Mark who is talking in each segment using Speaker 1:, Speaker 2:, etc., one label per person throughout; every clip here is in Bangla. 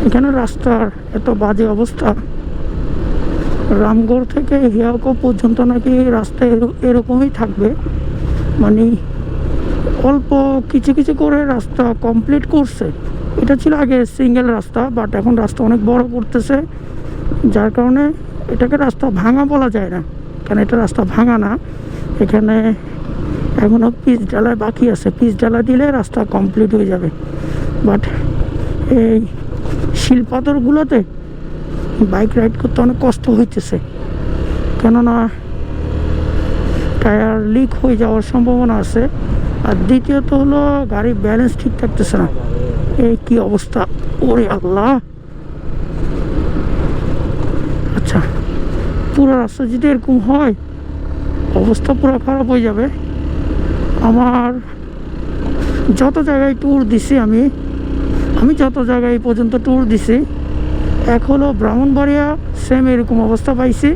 Speaker 1: এখানে রাস্তার এত বাজে অবস্থা, রামগড় থেকে হিয়াকো পর্যন্ত নাকি রাস্তা এরকমই থাকবে। মানে অল্প কিছু কিছু করে রাস্তা কমপ্লিট করছে। এটা ছিল আগে সিঙ্গেল রাস্তা, বাট এখন রাস্তা অনেক বড় করতেছে, যার কারণে এটাকে রাস্তা ভাঙা বলা যায় না, কারণ এটা রাস্তা ভাঙা না। এখানে এখনও পিচ ঢালাই বাকি আছে, পিচ ঢালাই দিলে রাস্তা কমপ্লিট হয়ে যাবে। বাট এই শিলপাথরগুলোতে বাইক রাইড করতে অনেক কষ্ট হইতেছে, কেননা টায়ার লিক হয়ে যাওয়ার সম্ভাবনা আছে। আর দ্বিতীয়ত হলো গাড়ির ব্যালেন্স ঠিক থাকতেছে না। এই কি অবস্থা, ওরে আল্লাহ! আচ্ছা, পুরো রাস্তা যদি এরকম হয় অবস্থা পুরো খারাপ হয়ে যাবে। আমার যত জায়গায় ট্যুর দিছি, আমি যত জায়গায় এই পর্যন্ত ট্যুর দিছি, এক হলো ব্রাহ্মণবাড়িয়া সেম এরকম অবস্থা পাইছি।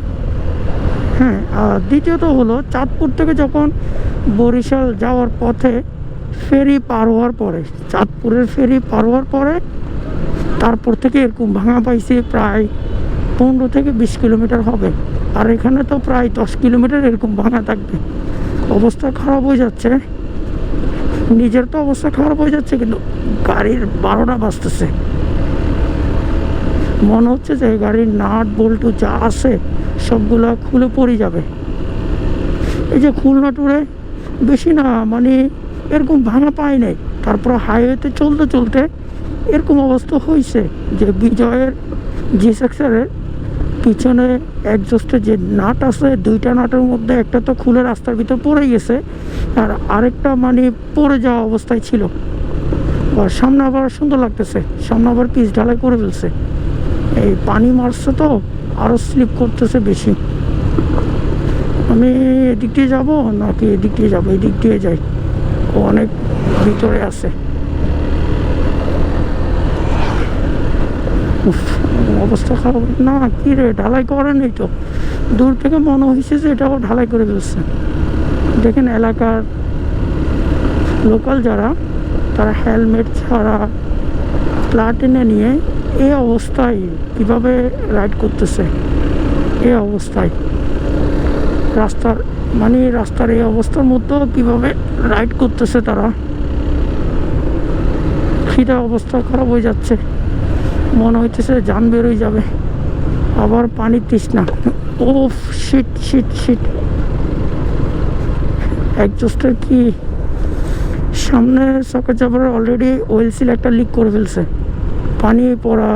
Speaker 1: হ্যাঁ, আর দ্বিতীয়ত হলো চাঁদপুর থেকে যখন বরিশাল যাওয়ার পথে ফেরি পার হওয়ার পরে, চাঁদপুরের ফেরি পার হওয়ার পরে তারপর থেকে এরকম ভাঙা পাইছি প্রায় 15 থেকে 20 কিলোমিটার হবে। আর এখানে তো প্রায় 10 কিলোমিটার এরকম ভাঙা থাকবে। অবস্থা খারাপ হয়ে যাচ্ছে, নিজের তো অবস্থা খারাপ হয়ে যাচ্ছে, কিন্তু গাড়ির 12টা বাজতেছে। মনে হচ্ছে যে গাড়ির নাট বল্টু যা আছে সবগুলা খুলে পড়ে যাবে। এই যে খুলনা ট্যুরে বেশি না, মানে এরকম ভাঙা পাই নাই। তারপর হাইওয়েতে চলতে চলতে এরকম অবস্থা হয়েছে যে বিজয়ের জি সেকশনের পিছনে একজস্টে যে নাট আছে, 2টা নাটের মধ্যে একটা তো খুলে রাস্তার ভিতর পড়ে গেছে, আর আরেকটা মানে পড়ে যাওয়া অবস্থায় ছিল। আর সামনে আবার সুন্দর লাগতেছে, সামনে আবার পিচ ঢালাই করে ফেলছে। এই পানি মারছে তো আরও স্লিপ করতেছে বেশি। আমি এদিক দিয়ে যাবো নাকি এদিক দিয়ে যাবো? এদিক দিয়ে যাই, ও অনেক ভিতরে আছে। অবস্থা খারাপ না, কি রে, ঢালাই করেনি তো? দূর থেকে মনে হয়েছে যে এটাও ঢালাই করে ফেলছে। দেখেন এলাকার লোকাল যারা, তারা হেলমেট ছাড়া প্লাটিনে নিয়ে এই অবস্থায় কিভাবে রাইড করতেছে। এই অবস্থায় রাস্তার এই অবস্থার মধ্যেও কিভাবে রাইড করতেছে তারা। খিদে অবস্থা খারাপ হয়ে যাচ্ছে, মনে হইতেছে জান বেরোয় যাবে। আবার পানির তৃষ্ণা। ও শিট শিট শিট, একজস্টের কি সামনে সকেট চাপার অলরেডি অয়েল সিল একটা লিক করে ফেলছে, পানি পড়া,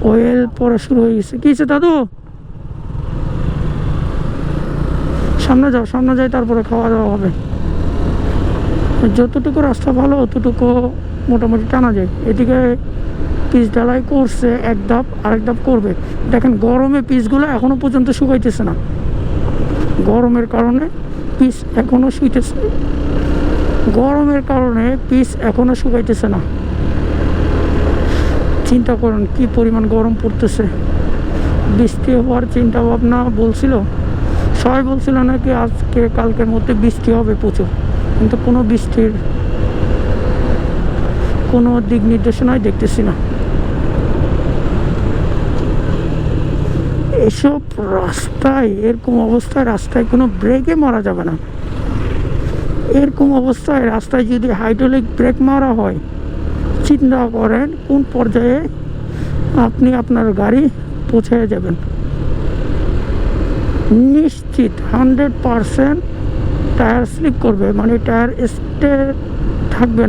Speaker 1: অয়েল পড়া শুরু হয়ে গেছে। কি হয়েছে দাদু? সামনে যাও, সামনে যাই, তারপরে খাওয়া দাওয়া হবে। যতটুকু রাস্তা ভালো অতটুকু মোটামুটি টানা যায়। এদিকে পিচ ঢালাই করছে, এক ধাপ আরেক ধাপ করবে। দেখেন গরমে পিচগুলো এখনো পর্যন্ত শুকাইতেছে না, গরমের কারণে পিচ এখনো শুইতেছে, গরমের কারণে পিচ এখনো শুকাইতেছে না। চিন্তা করুন কি পরিমাণ গরম পড়তেছে। বৃষ্টি হওয়ার চিন্তা ভাবনা বলছিল, সবাই বলছিল নাকি আজকে কালকের মধ্যে বৃষ্টি হবে প্রচুর, কিন্তু কোনো বৃষ্টির কোনো দিক নির্দেশনাই দেখতেছি না। এসব রাস্তায় এরকম অবস্থায় রাস্তায় কোনো ব্রেকে মারা যাবে না। এরকম অবস্থায় রাস্তায় যদি হাইড্রোলিক ব্রেক মারা হয়, চিন্তা করেন কোন পর্যায়ে আপনি আপনার গাড়ি পৌঁছে যাবেন। নিশ্চিত 100% টায়ার স্লিপ করবে, মানে টায়ার স্টেট থাকবে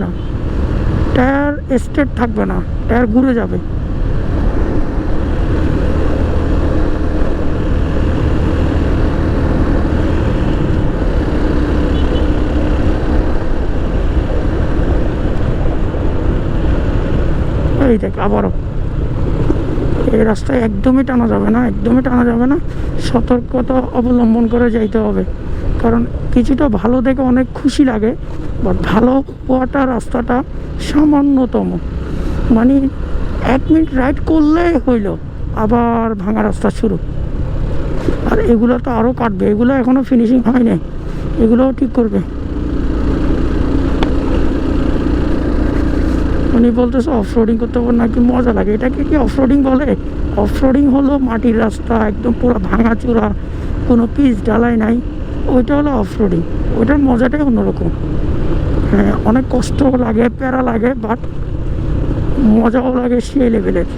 Speaker 1: না, টায়ার ঘুরে যাবে। এই দেখ আবারও, এই রাস্তায় একদমই টানা যাবে না, সতর্কতা অবলম্বন করে যাইতে হবে। কারণ কিছুটা ভালো দেখে অনেক খুশি লাগে, বাট ভালো হওয়াটা রাস্তাটা সামান্যতম, মানে 1 মিনিট রাইড করলেই হইল আবার ভাঙা রাস্তা শুরু। আর এগুলো তো আরও কাটবে, এগুলো এখনও ফিনিশিং হয় নাই, এগুলোও ঠিক করবে। উনি বলতেছে অফরোডিং করতে নাকি মজা লাগে। এটাকে কি অফরোডিং বলে? অফরোডিং হলো মাটির রাস্তা, একদম পুরো ভাঙাচোরা, কোনো পিচ ঢালাই নাই, ওইটা হলো অফরোডিং। ওইটার মজাটাই অন্যরকম। হ্যাঁ, অনেক কষ্ট লাগে, প্যারা লাগে, বাট মজাও লাগে সেই লেভেলের।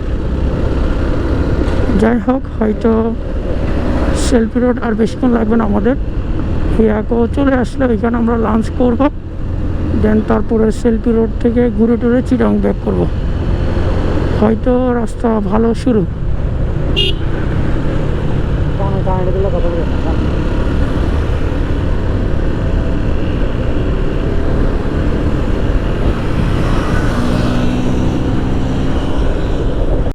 Speaker 1: যাই হোক, হয়তো সেলফি রোড আর বেশিক্ষণ লাগবে না আমাদের। হিয়াকো চলে আসলে ওইখানে আমরা লাঞ্চ করব, দেন তারপরে সেলফি রোড থেকে ঘুরে টুরে চিটাং ব্যাক করব। হয়তো রাস্তা ভালো শুরু।